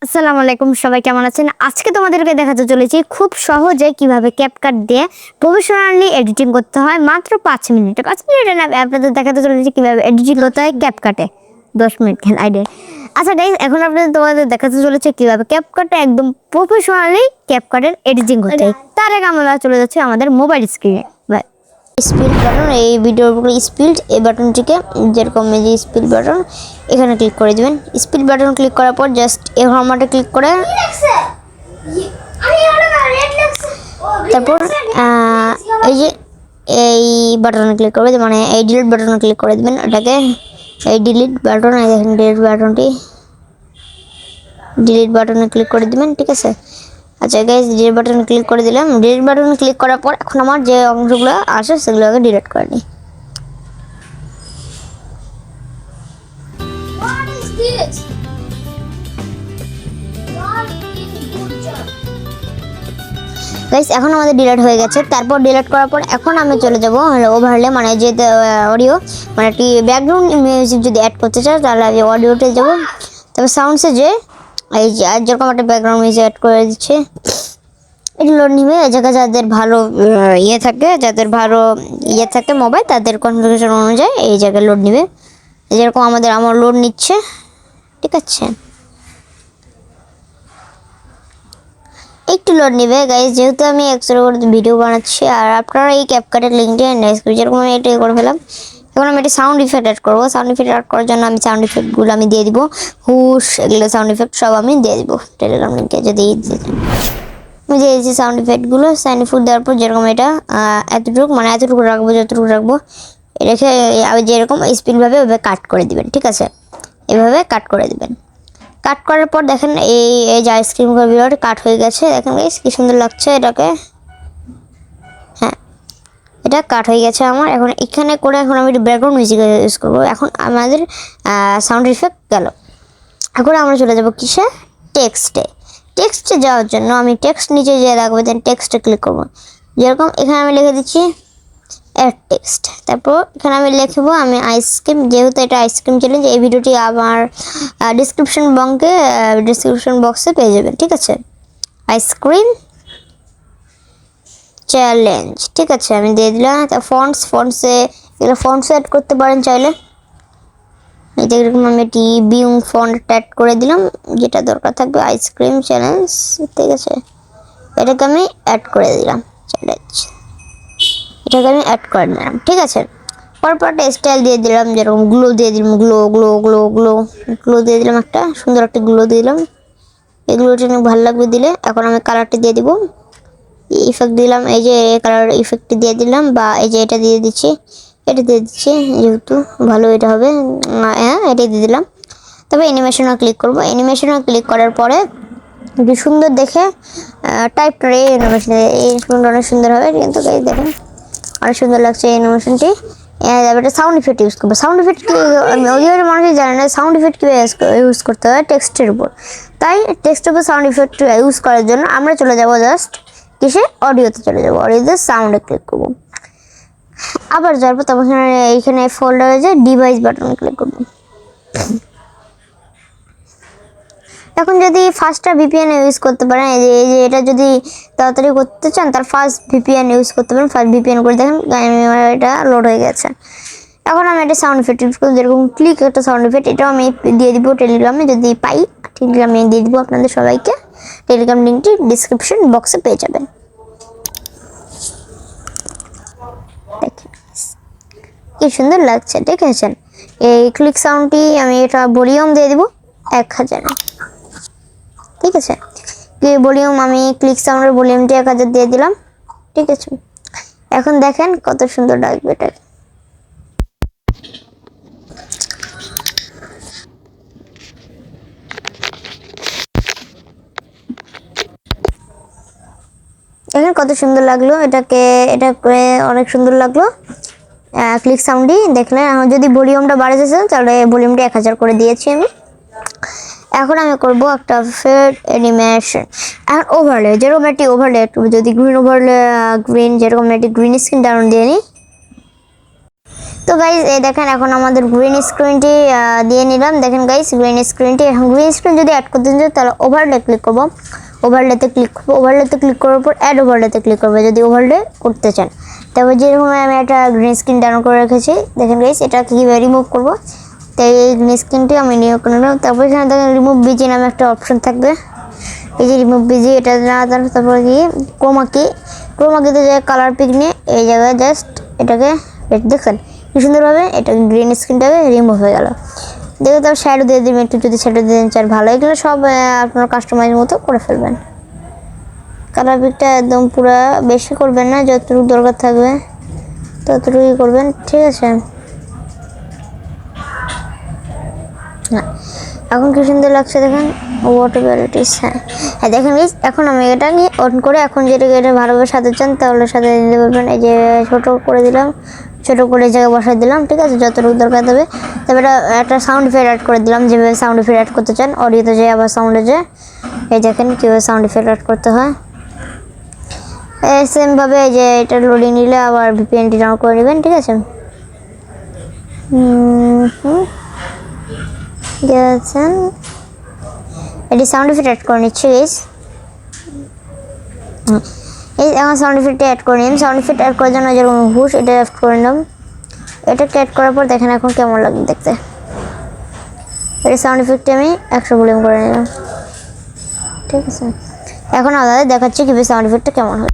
আসসালামু আলাইকুম, সবাই কেমন আছেন? আজকে তোমাদেরকে দেখাতে চলেছি খুব সহজে কিভাবে ক্যাপকাট দিয়ে প্রফেশনালি এডিটিং করতে হয় মাত্র 5 মিনিটে। 5 মিনিটে না, আপনাদের দেখাতে চলেছি কিভাবে এডিটিং করতে হয় ক্যাপকাটে। 10 মিনিট কেন আইডিয়া। আচ্ছা গাইস, এখন তোমাদের দেখাতে চলেছে কিভাবে ক্যাপকাটে একদম প্রফেশনালি ক্যাপকাটের এডিটিং করতে হয়। তার আগে আমরা চলে যাচ্ছি আমাদের মোবাইল স্ক্রিনে। স্পিড বাটন, এই ভিডিওর উপরে স্পিড, এই বাটনটিকে যেরকম এই যে স্পিড বাটন এখানে ক্লিক করে দিবেন। স্পিড বাটন ক্লিক করার পর জাস্ট এই ফরম্যাটে ক্লিক করে তারপর এই যে এই বাটনে ক্লিক করবে, মানে এই ডিলিট বাটনে ক্লিক করে দিবেন। ওটাকে এই ডিলিট বাটন, এই দেখেন ডিলিট বাটনে ক্লিক করে দিবেন, ঠিক আছে। আচ্ছা গাইস, ডিলিট বাটনে ক্লিক করে দিলাম। ডিলিট বাটনে ক্লিক করার পর এখন আমার যে অংশগুলো আছে সেগুলোকে ডিলিট করে নিই। গাইস, এখন আমাদের ডিলিট হয়ে গেছে। তারপর ডিলিট করার পর এখন আমি চলে যাব ওভারলে, মানে যে অডিও, মানে একটি ব্যাকগ্রাউন্ড মিউজিক যদি অ্যাড করতে চাই তাহলে আমি অডিওতে যাব। তবে সাউন্ডসে যে এই যে যেরকম একটা ব্যাকগ্রাউন্ড মিউজিক অ্যাড করে দিচ্ছে, এটি লোড নিবে। এই জায়গায় যাদের ভালো ইয়ে থাকে মোবাইল, তাদের কনফিগারেশন অনুযায়ী এই জায়গায় লোড নিবে। যেরকম আমার লোড নিচ্ছে, ঠিক আছে। একটু লোড নিবে গাইজ, যেহেতু আমি এক্সট্রা করে ভিডিও বানাচ্ছি। আর আপনারা এই ক্যাপকাটের লিঙ্কটি যেরকম আমি এটা করে ফেলাম। এখন আমি একটা সাউন্ড ইফেক্ট অ্যাড করবো। সাউন্ড ইফেক্ট অ্যাড করার জন্য আমি সাউন্ড ইফেক্টগুলো আমি দিয়ে দিব, হুশ, এগুলো সাউন্ড ইফেক্ট সব আমি দিয়ে দিব টেলিগ্রাম লিঙ্কে। যদি আমি দিয়ে দিচ্ছি সাউন্ড ইফেক্টগুলো। সাউন্ড ইফেক্ট দেওয়ার পর যেরকম এটা এতটুকু রাখবো, যতটুকু রাখবো রেখে আমি যেরকম স্পিডভাবে ওইভাবে কাট করে দিবেন, ঠিক আছে। এভাবে কাট করে দিবেন। কাট করার পর দেখেন এই যে আইসক্রিম ভিডিওটা কাট হয়ে গেছে। দেখেন গাইস কি সুন্দর লাগছে এটাকে। হ্যাঁ, এটা কাট হয়ে গেছে আমার। এখন এখানে করে এখন আমি ব্যাকগ্রাউন্ড মিউজিক ইউজ করবো। এখন আমাদের সাউন্ড ইফেক্ট গেল। এখন আমরা চলে যাব কিসে? টেক্সটে যাওয়ার জন্য আমি টেক্সট নিচে যে রাখবো, দেন টেক্সটে ক্লিক করবো। যেরকম এখানে আমি লিখে দিচ্ছি অ্যাড টেক্সট। তারপর এখানে আমি লিখবো আমি আইসক্রিম, যেহেতু এটা আইসক্রিম চ্যালেঞ্জ। এই ভিডিওটি আমার ডিসক্রিপশন বক্সে পেয়ে যাবেন, ঠিক আছে। আইসক্রিম চ্যালেঞ্জ, ঠিক আছে, আমি দিয়ে দিলাম। তা ফন্টসে এগুলো ফন্টস অ্যাড করতে পারেন চাইলে। যেরকম আমি একটি বিউং ফন্ট অ্যাড করে দিলাম, যেটা দরকার থাকবে আইসক্রিম চ্যালেঞ্জ, ঠিক আছে। এটাকে আমি অ্যাড করে দিলাম চ্যালেঞ্জ, এটাকে আমি অ্যাড করে নিলাম, ঠিক আছে। পরপর একটা স্টাইল দিয়ে দিলাম, যেরকম গ্লো দিয়ে দিলাম, গ্লো দিয়ে দিলাম, একটা সুন্দর একটা গ্লো দিয়ে দিলাম। এগুলোটা অনেক ভালো লাগবে দিলে। এখন আমি কালারটি দিয়ে দিব, ইফেক্ট দিলাম, এই যে কালার ইফেক্টটি দিয়ে দিলাম, বা এই যে এটা দিয়ে দিচ্ছি, যেহেতু ভালো এটা হবে। হ্যাঁ, এটাই দিয়ে দিলাম। তবে অ্যানিমেশনে ক্লিক করব। অ্যানিমেশনে ক্লিক করার পরে একটু সুন্দর দেখে টাইপ করে অ্যানিমেশন, এই অনেক সুন্দর হবে, কিন্তু দেখেন অনেক সুন্দর লাগছে এই অ্যানিমেশনটি। একটা সাউন্ড ইফেক্ট ইউজ করবো। সাউন্ড ইফেক্ট কি অধিকাংশ মানুষই জানে না সাউন্ড ইফেক্ট কীভাবে ইউজ করতে হয় টেক্সটের উপর। তাই টেক্সটের উপর সাউন্ড ইফেক্ট ইউজ করার জন্য আমরা চলে যাব জাস্ট কিসে? অডিওতে চলে যাবো। অডিওতে সাউন্ডে ক্লিক করবো। আবার যাওয়ার পর তখন এইখানে ফোল্ডারে যে ডিভাইস বাটনে ক্লিক করবো। এখন যদি ফার্স্টটা ভিপিএন ইউজ করতে পারেন, এই যে এটা যদি তাড়াতাড়ি করতে চান তার ফার্স্ট ভিপিএন ইউজ করতে পারেন। ফার্স্ট ভিপিএন করে দেখেন এটা লোড হয়ে গেছে। এখন আমি একটা সাউন্ড ইফেক্ট ইউজ করি, যেরকম ক্লিক একটা সাউন্ড ইফেক্ট, এটাও আমি দিয়ে দিব টেলিগ্রামে, যদি পাই টেলিগ্রামে দিয়ে দিব আপনাদের সবাইকে। টেলিগ্রাম লিঙ্কটি ডিসক্রিপশন বক্সে পেয়ে যাবেন। দেখেন কি সুন্দর লাগছে, দেখেছেন। এই ক্লিক সাউন্ডটি আমি এটা ভলিউম দিয়ে দিব 1000, ঠিক আছে। ভলিউম আমি ক্লিক সাউন্ডের ভলিউমটি 1000 দিয়ে দিলাম, ঠিক আছে। এখন দেখেন কত সুন্দর লাগবে এটা। দেখেন কত সুন্দর লাগলো, এটা অনেক সুন্দর লাগলো ক্লিক সাউন্ডটি দেখলেন। যদি ভলিউমটা বাড়াতে চান তাহলে ভলিউমটা 1000 করে দিয়েছি আমি। এখন আমি করব একটা ফেড অ্যানিমেশন। এখন ওভারলে, যেরকম একটি ওভারলে, যদি গ্রিন ওভারলে, গ্রিন, যেরকম একটি গ্রিন স্ক্রিন ডাউন দিয়ে নিই, তো গাইস এই দেখেন এখন আমাদের গ্রিন স্ক্রিনটি দিয়ে নিলাম। দেখেন গাইস গ্রিন স্ক্রিনটি, এখন গ্রিন স্ক্রিন যদি অ্যাড করতে চাই তাহলে ওভারলে ক্লিক করব, ওভারলেতে ক্লিক করব, ওভারলেতে ক্লিক করার পর অ্যাড ওভারলেতে ক্লিক করব যদি ওভারলে করতে চান। তারপর যেরকম আমি একটা গ্রিন স্ক্রিন ডাউনলোড করে রেখেছি, দেখেন গাইস এটা কীভাবে রিমুভ করব। তাই এই গ্রিন স্ক্রিনটি আমি নিয়োগ করে নিলাম। তারপর এখানে দেখেন রিমুভ বিজি নামে একটা অপশন থাকবে, এই যে রিমুভ বিজি, এটা না জানো। তারপর কি ক্রোমাকিতে যে কালার পিক নিয়ে এই জায়গায় জাস্ট এটাকে দেখছেন কি সুন্দরভাবে এটা গ্রিন স্ক্রিনটাকে রিমুভ হয়ে গেল। দেখে তার শ্যাডো দিয়ে দিবেন একটু, যদি শ্যাডো দিয়ে চান ভালো। এগুলো সব আপনার কাস্টমাইজ মতো করে ফেলবেন। কালার পিকটা একদম পুরো বেশি করবেন না, যতটুকু দরকার থাকবে ততটুকুই করবেন, ঠিক আছে। হ্যাঁ এখন কি সুন্দর লাগছে দেখেন, ওয়াটারবিলিটিস। হ্যাঁ দেখেন গাইস এখন আমি এটাকে অন করে এখন যেটাকে এটা ভালোভাবে সাজাতে চান তাহলে সাজিয়ে দিতে পারবেন। এই যে ছোটো করে দিলাম, ছোটো করে জায়গায় বসাই দিলাম, ঠিক আছে, যতটুকু দরকার হবে। তারপরে একটা সাউন্ড ইফেক্ট অ্যাড করে দিলাম, যেভাবে সাউন্ড ইফেক্ট অ্যাড করতে চান। অডিওতে যে আবার সাউন্ডে যে এই দেখেন কীভাবে সাউন্ড ইফেক্ট অ্যাড করতে হয়। সেমভাবে এই যে এটা লোডিং নিলে আবার ভিপিএনটি ডাউনলোড করে নেবেন, ঠিক আছে। গেছেন এটি সাউন্ড ইফেক্ট অ্যাড করে নিচ্ছি গাইস। এই এখন সাউন্ড ইফেক্ট অ্যাড করে নিন। সাউন্ড ইফেক্ট অ্যাড করার জন্য যেরকম হুশ এটা অ্যাড করে নিলাম। এটা অ্যাড করার পর দেখেন এখন কেমন লাগে দেখতে। এই সাউন্ড ইফেক্টটি আমি 100 ভলিউম করে নিলাম, ঠিক আছে। এখন আপনাদের দেখাচ্ছি কীভাবে সাউন্ড ইফেক্টটা কেমন হয়।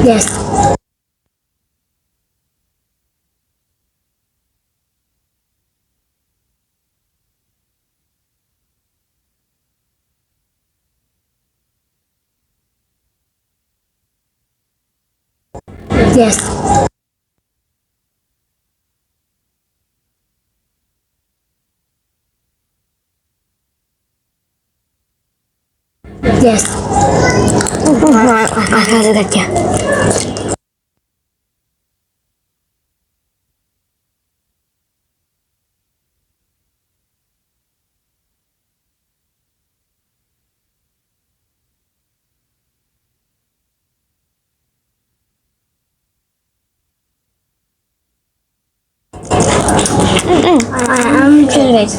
Yes. Yes. Yes. Ada kerja. I'm curious.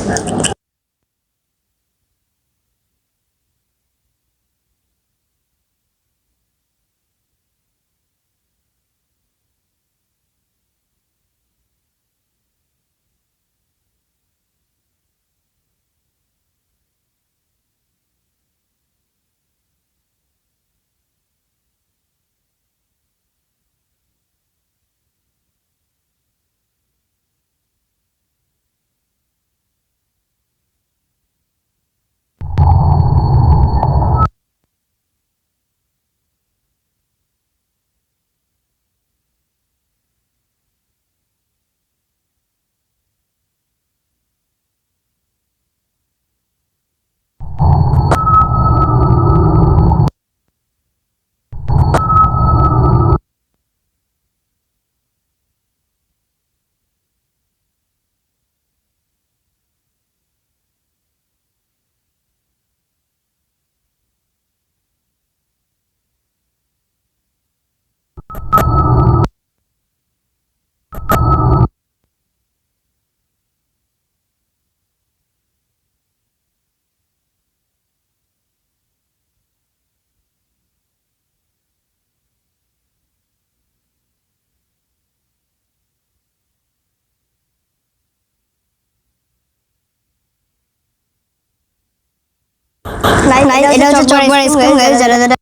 Guys এটা হচ্ছে চকবার আইসক্রিম গাইস, যারা যারা